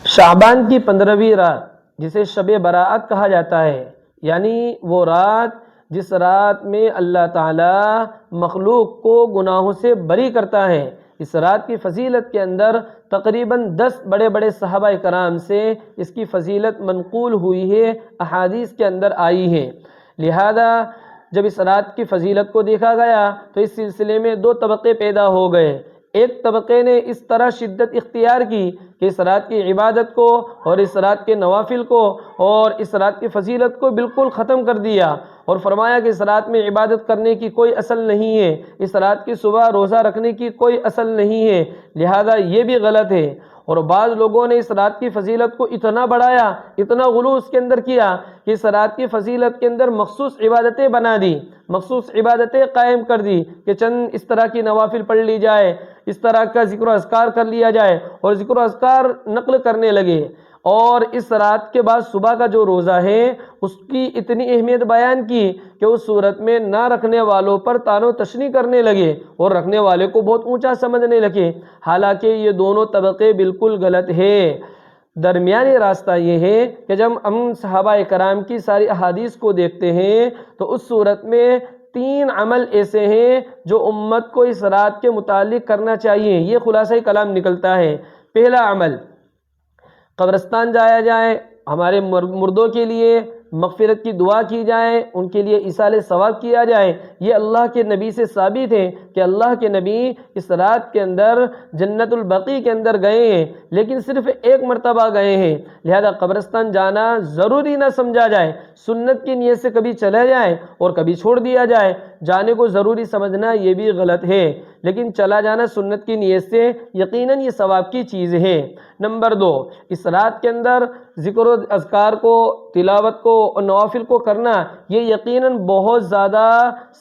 شعبان کی 15ویں رات جسے شب براءت کہا جاتا ہے، یعنی وہ رات جس رات میں اللہ تعالیٰ مخلوق کو گناہوں سے بری کرتا ہے۔ اس رات کی فضیلت کے اندر تقریباً 10 بڑے بڑے صحابہ کرام سے اس کی فضیلت منقول ہوئی ہے، احادیث کے اندر آئی ہے۔ لہذا جب اس رات کی فضیلت کو دیکھا گیا تو اس سلسلے میں 2 طبقے پیدا ہو گئے۔ ایک طبقے نے اس طرح شدت اختیار کی کہ اس رات کی عبادت کو اور اس رات کے نوافل کو اور اس رات کی فضیلت کو بالکل ختم کر دیا، اور فرمایا کہ اس رات میں عبادت کرنے کی کوئی اصل نہیں ہے، اس رات کی صبح روزہ رکھنے کی کوئی اصل نہیں ہے، لہذا یہ بھی غلط ہے۔ اور بعض لوگوں نے اس رات کی فضیلت کو اتنا بڑھایا، اتنا غلو اس کے اندر کیا کہ اس رات کی فضیلت کے اندر مخصوص عبادتیں بنا دی، مخصوص عبادتیں قائم کر دی کہ چند اس طرح کی نوافل پڑھ لی جائے، اس طرح کا ذکر و اذکار کر لیا جائے، اور ذکر و اذکار نقل کرنے لگے۔ اور اس رات کے بعد صبح کا جو روزہ ہے اس کی اتنی اہمیت بیان کی کہ اس صورت میں نہ رکھنے والوں پر طعن و تشنیع کرنے لگے اور رکھنے والے کو بہت اونچا سمجھنے لگے، حالانکہ یہ دونوں طبقے بالکل غلط ہے۔ درمیانی راستہ یہ ہے کہ جب ہم صحابہ کرام کی ساری احادیث کو دیکھتے ہیں تو اس صورت میں 3 عمل ایسے ہیں جو امت کو اس رات کے متعلق کرنا چاہیے، یہ خلاصہ کلام نکلتا ہے۔ پہلا عمل، قبرستان جایا جائے، ہمارے مردوں کے لیے مغفرت کی دعا کی جائے، ان کے لیے ایصال ثواب کیا جائے۔ یہ اللہ کے نبی سے ثابت ہے کہ اللہ کے نبی اس رات کے اندر جنت البقیع کے اندر گئے ہیں، لیکن صرف 1 مرتبہ گئے ہیں، لہذا قبرستان جانا ضروری نہ سمجھا جائے، سنت کی نیت سے کبھی چلا جائے اور کبھی چھوڑ دیا جائے، جانے کو ضروری سمجھنا یہ بھی غلط ہے، لیکن چلا جانا سنت کی نیت سے یقیناً یہ ثواب کی چیز ہے۔ نمبر 2، اس رات کے اندر ذکر و اذکار کو، تلاوت کو اور نوافل کو کرنا یہ یقیناً بہت زیادہ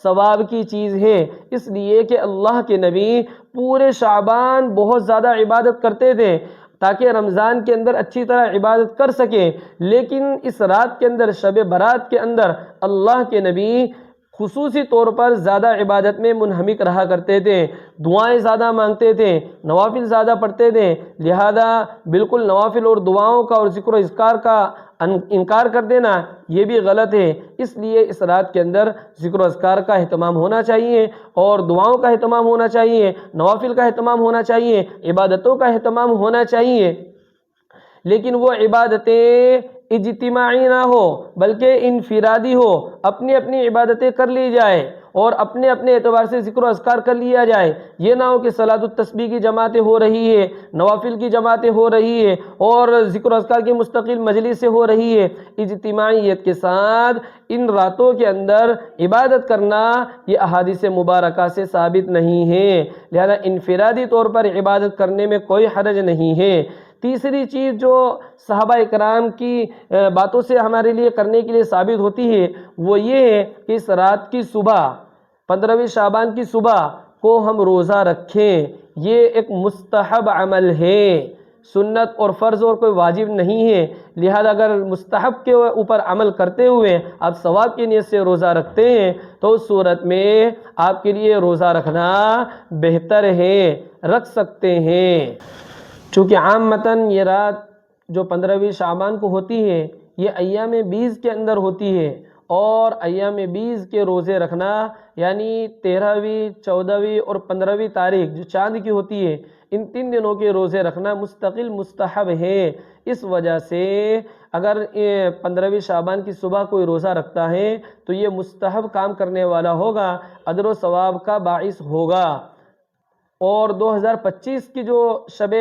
ثواب کی چیز ہے، اس لیے کہ اللہ کے نبی پورے شعبان بہت زیادہ عبادت کرتے تھے تاکہ رمضان کے اندر اچھی طرح عبادت کر سکیں، لیکن اس رات کے اندر شب برات کے اندر اللہ کے نبی خصوصی طور پر زیادہ عبادت میں منہمک رہا کرتے تھے، دعائیں زیادہ مانگتے تھے، نوافل زیادہ پڑھتے تھے، لہذا بالکل نوافل اور دعاؤں کا اور ذکر و اذکار کا انکار کر دینا یہ بھی غلط ہے۔ اس لیے اس رات کے اندر ذکر و اذکار کا اہتمام ہونا چاہیے اور دعاؤں کا اہتمام ہونا چاہیے، نوافل کا اہتمام ہونا چاہیے، عبادتوں کا اہتمام ہونا چاہیے، لیکن وہ عبادتیں اجتماعی نہ ہو بلکہ انفرادی ہو، اپنی اپنی عبادتیں کر لی جائے اور اپنے اپنے اعتبار سے ذکر و اذکار کر لیا جائے۔ یہ نہ ہو کہ صلاۃ التسبیح کی جماعتیں ہو رہی ہے، نوافل کی جماعتیں ہو رہی ہے اور ذکر و اذکار کی مستقل مجلسیں ہو رہی ہے۔ اجتماعیت کے ساتھ ان راتوں کے اندر عبادت کرنا یہ احادیث مبارکہ سے ثابت نہیں ہے، لہذا انفرادی طور پر عبادت کرنے میں کوئی حرج نہیں ہے۔ تیسری چیز جو صحابہ کرام کی باتوں سے ہمارے لیے کرنے کے لیے ثابت ہوتی ہے وہ یہ ہے کہ اس رات کی صبح، 15ویں شعبان کی صبح کو ہم روزہ رکھیں، یہ ایک مستحب عمل ہے، سنت اور فرض اور کوئی واجب نہیں ہے، لہذا اگر مستحب کے اوپر عمل کرتے ہوئے آپ ثواب کی نیت سے روزہ رکھتے ہیں تو اس صورت میں آپ کے لیے روزہ رکھنا بہتر ہے، رکھ سکتے ہیں۔ چونکہ عامتاً یہ رات جو 15ویں شعبان کو ہوتی ہے یہ ایام 20 کے اندر ہوتی ہے، اور ایام 20 کے روزے رکھنا یعنی 13ویں، 14ویں اور 15ویں تاریخ جو چاند کی ہوتی ہے ان 3 دنوں کے روزے رکھنا مستقل مستحب ہے۔ اس وجہ سے اگر 15ویں شعبان کی صبح کوئی روزہ رکھتا ہے تو یہ مستحب کام کرنے والا ہوگا، اجر و ثواب کا باعث ہوگا۔ اور 2025 کی جو شب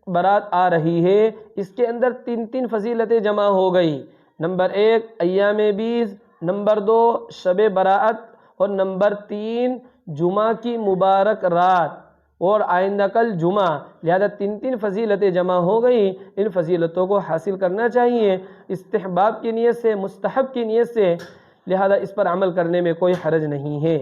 برات آ رہی ہے اس کے اندر 3 فضیلتیں جمع ہو گئی۔ نمبر 1 ایام 20، نمبر 2 شب برات اور نمبر 3 جمعہ کی مبارک رات اور آئندہ کل جمعہ، لہذا 3 فضیلتیں جمع ہو گئی۔ ان فضیلتوں کو حاصل کرنا چاہیے استحباب کی نیت سے، مستحب کی نیت سے، لہذا اس پر عمل کرنے میں کوئی حرج نہیں ہے۔